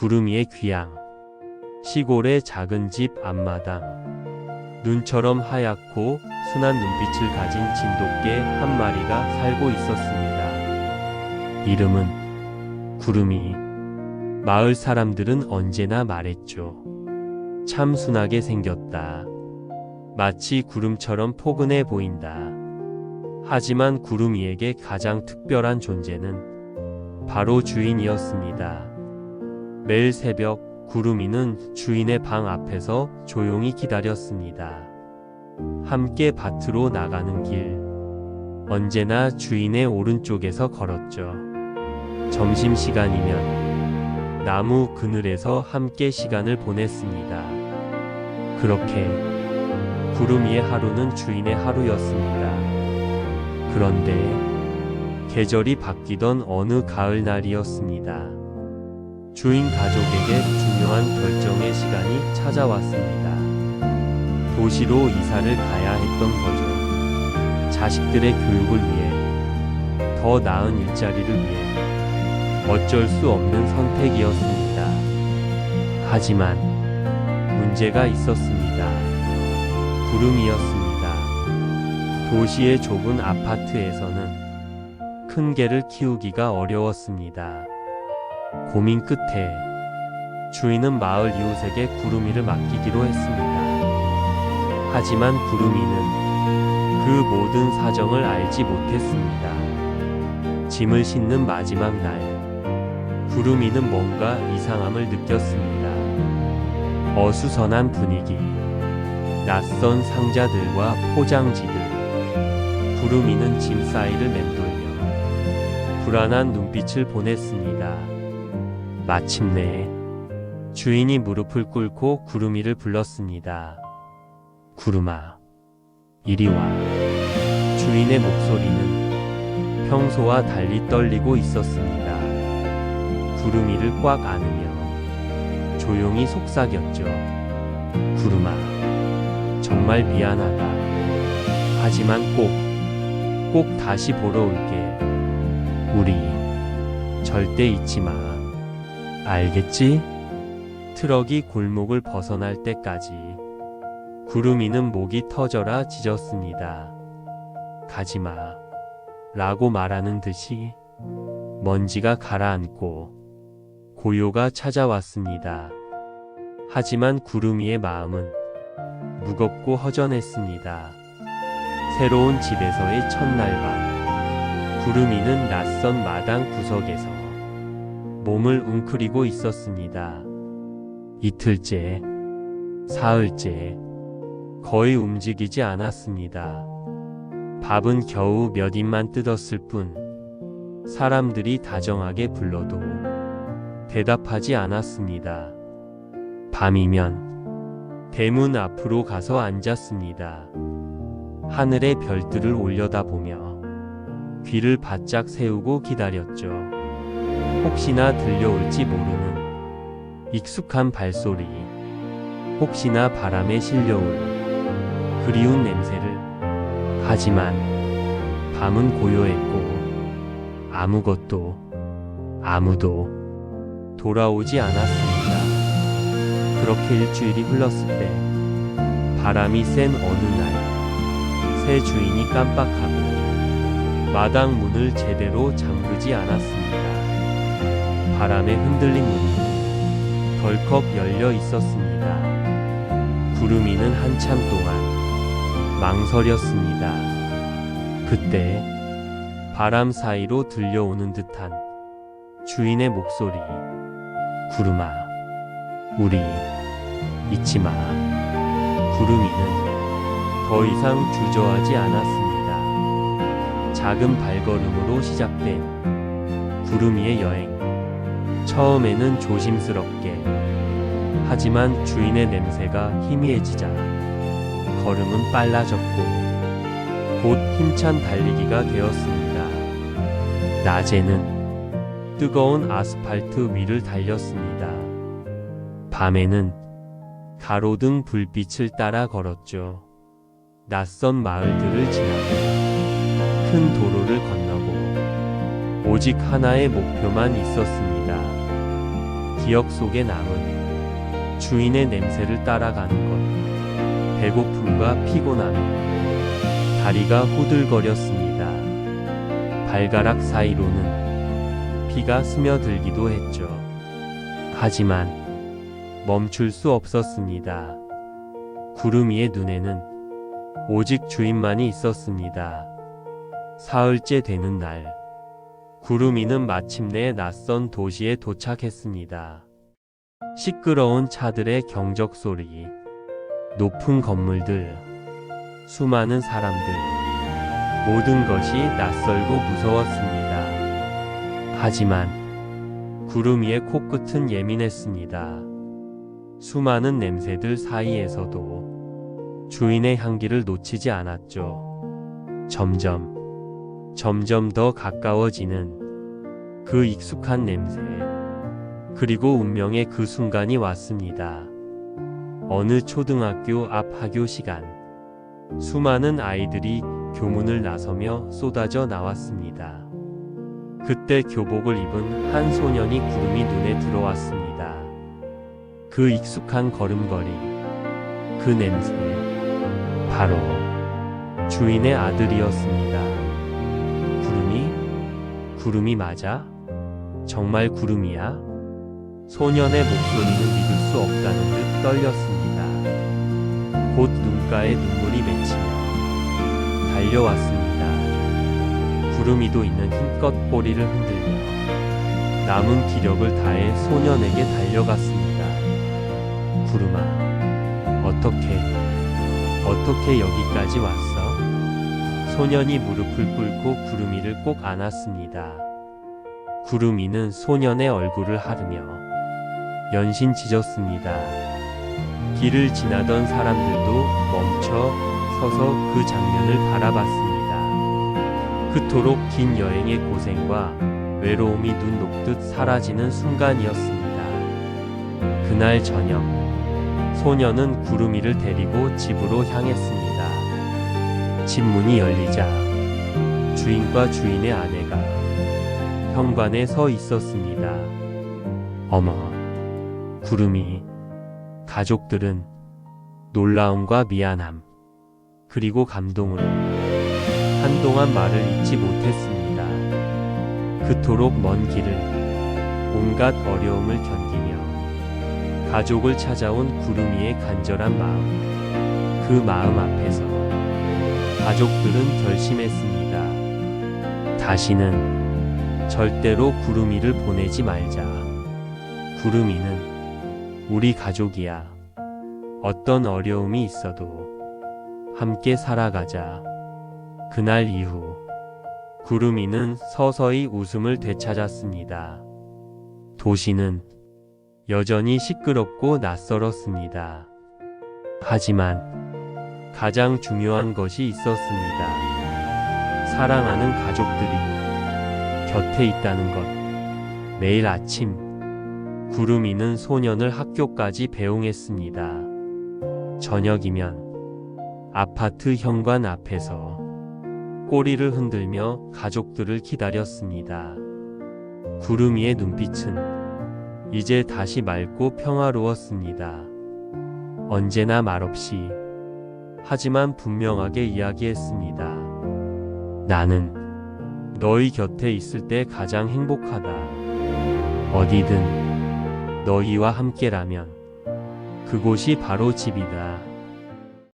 구름이의 귀향. 시골의 작은 집 앞마당. 눈처럼 하얗고 순한 눈빛을 가진 진돗개 한 마리가 살고 있었습니다. 이름은 구름이. 마을 사람들은 언제나 말했죠. 참 순하게 생겼다. 마치 구름처럼 포근해 보인다. 하지만 구름이에게 가장 특별한 존재는 바로 주인이었습니다. 매일 새벽 구름이는 주인의 방 앞에서 조용히 기다렸습니다. 함께 밭으로 나가는 길. 언제나 주인의 오른쪽에서 걸었죠. 점심시간이면 나무 그늘에서 함께 시간을 보냈습니다. 그렇게 구름이의 하루는 주인의 하루였습니다. 그런데 계절이 바뀌던 어느 가을날이었습니다. 주인 가족에게 중요한 결정의 시간이 찾아왔습니다. 도시로 이사를 가야 했던 거죠. 자식들의 교육을 위해, 더 나은 일자리를 위해 어쩔 수 없는 선택이었습니다. 하지만 문제가 있었습니다. 구름이었습니다. 도시의 좁은 아파트에서는 큰 개를 키우기가 어려웠습니다. 고민 끝에 주인은 마을 이웃에게 구름이를 맡기기로 했습니다. 하지만 구름이는 그 모든 사정을 알지 못했습니다. 짐을 싣는 마지막 날, 구름이는 뭔가 이상함을 느꼈습니다. 어수선한 분위기, 낯선 상자들과 포장지들. 구름이는 짐 사이를 맴돌며 불안한 눈빛을 보냈습니다. 마침내 주인이 무릎을 꿇고 구름이를 불렀습니다. 구름아, 이리 와. 주인의 목소리는 평소와 달리 떨리고 있었습니다. 구름이를 꽉 안으며 조용히 속삭였죠. 구름아, 정말 미안하다. 하지만 꼭 다시 보러 올게. 우리 절대 잊지 마. 알겠지? 트럭이 골목을 벗어날 때까지 구름이는 목이 터져라 짖었습니다. 가지마 라고 말하는 듯이 먼지가 가라앉고 고요가 찾아왔습니다. 하지만 구름이의 마음은 무겁고 허전했습니다. 새로운 집에서의 첫날 밤, 구름이는 낯선 마당 구석에서 몸을 웅크리고 있었습니다. 이틀째, 사흘째, 거의 움직이지 않았습니다. 밥은 겨우 몇 입만 뜯었을 뿐, 사람들이 다정하게 불러도 대답하지 않았습니다. 밤이면 대문 앞으로 가서 앉았습니다. 하늘의 별들을 올려다보며 귀를 바짝 세우고 기다렸죠. 혹시나 들려올지 모르는 익숙한 발소리, 혹시나 바람에 실려올 그리운 냄새를. 하지만 밤은 고요했고 아무도 돌아오지 않았습니다. 그렇게 일주일이 흘렀을 때 바람이 센 어느 날, 새 주인이 깜빡하고 마당 문을 제대로 잠그지 않았습니다. 바람에 흔들린 문이 덜컥 열려 있었습니다. 구름이는 한참 동안 망설였습니다. 그때 바람 사이로 들려오는 듯한 주인의 목소리. 구름아, 우리 잊지 마. 구름이는 더 이상 주저하지 않았습니다. 작은 발걸음으로 시작된 구름이의 여행. 처음에는 조심스럽게, 하지만 주인의 냄새가 희미해지자 걸음은 빨라졌고 곧 힘찬 달리기가 되었습니다. 낮에는 뜨거운 아스팔트 위를 달렸습니다. 밤에는 가로등 불빛을 따라 걸었죠. 낯선 마을들을 지나고 큰 도로를 건너고 오직 하나의 목표만 있었습니다. 기억 속에 남은 주인의 냄새를 따라가는 것. 배고픔과 피곤함에 다리가 후들거렸습니다. 발가락 사이로는 피가 스며들기도 했죠. 하지만 멈출 수 없었습니다. 구름이의 눈에는 오직 주인만이 있었습니다. 사흘째 되는 날, 구름이는 마침내 낯선 도시에 도착했습니다. 시끄러운 차들의 경적 소리, 높은 건물들, 수많은 사람들, 모든 것이 낯설고 무서웠습니다. 하지만 구름이의 코끝은 예민했습니다. 수많은 냄새들 사이에서도 주인의 향기를 놓치지 않았죠. 점점 더 가까워지는 그 익숙한 냄새. 그리고 운명의 그 순간이 왔습니다. 어느 초등학교 앞 학교 시간, 수많은 아이들이 교문을 나서며 쏟아져 나왔습니다. 그때 교복을 입은 한 소년이 구름이 눈에 들어왔습니다. 그 익숙한 걸음걸이, 그 냄새, 바로 주인의 아들이었습니다. 구름이 맞아? 정말 구름이야? 소년의 목소리는 믿을 수 없다는 듯 떨렸습니다. 곧 눈가에 눈물이 맺히며 달려왔습니다. 구름이도 있는 힘껏 꼬리를 흔들며 남은 기력을 다해 소년에게 달려갔습니다. 구름아, 어떻게 여기까지 왔어? 소년이 무릎을 꿇고 구름이를 꼭 안았습니다. 구름이는 소년의 얼굴을 하르며 연신 짖었습니다. 길을 지나던 사람들도 멈춰 서서 그 장면을 바라봤습니다. 그토록 긴 여행의 고생과 외로움이 눈 녹듯 사라지는 순간이었습니다. 그날 저녁, 소년은 구름이를 데리고 집으로 향했습니다. 집 문이 열리자 주인과 주인의 아내가 현관에 서 있었습니다. 어머, 구름이. 가족들은 놀라움과 미안함, 그리고 감동으로 한동안 말을 잇지 못했습니다. 그토록 먼 길을 온갖 어려움을 견디며 가족을 찾아온 구름이의 간절한 마음, 그 마음 앞에서 가족들은 결심했습니다. 다시는 절대로 구름이를 보내지 말자. 구름이는 우리 가족이야. 어떤 어려움이 있어도 함께 살아가자. 그날 이후 구름이는 서서히 웃음을 되찾았습니다. 도시는 여전히 시끄럽고 낯설었습니다. 하지만 가장 중요한 것이 있었습니다. 사랑하는 가족들이 곁에 있다는 것. 매일 아침 구름이는 소년을 학교까지 배웅했습니다. 저녁이면 아파트 현관 앞에서 꼬리를 흔들며 가족들을 기다렸습니다. 구름이의 눈빛은 이제 다시 맑고 평화로웠습니다. 언제나 말없이, 하지만 분명하게 이야기했습니다. 나는 너희 곁에 있을 때 가장 행복하다. 어디든 너희와 함께라면 그곳이 바로 집이다.